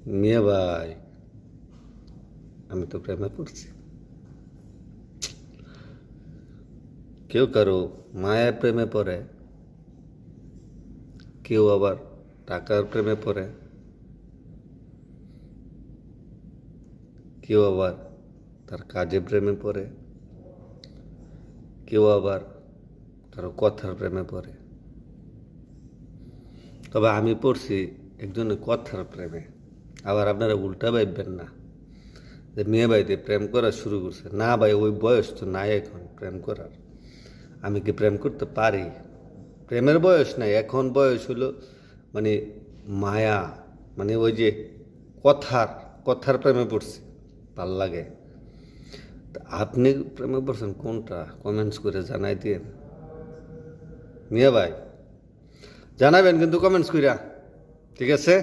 মিয়া ভাই, আমি তো প্রেমে পড়ছি। কেউ কারো মায়ের প্রেমে পড়ে, কেউ আবার টাকার প্রেমে পড়ে, কেউ আবার তার কাজে প্রেমে পড়ে, কেউ আবার কারো কথার প্রেমে পড়ে। তবে আমি পড়ছি একজনের কথার প্রেমে। আবার আপনারা উল্টা ভাববেন না যে মেয়ে ভাইতে প্রেম করা শুরু করছে। না ভাই, ওই বয়স তো নাই এখন প্রেম করার। আমি কি প্রেম করতে পারি? প্রেমের বয়স নাই, এখন বয়স হলো মানে মায়া, মানে ওই যে কথার কথার প্রেমে পড়ছি, ভাল লাগে। তা আপনি প্রেমে পড়ছেন কোনটা? কমেন্টস করে জানাই দিন মিয়া ভাই, জানাবেন কিন্তু কমেন্টস কইরা, ঠিক আছে?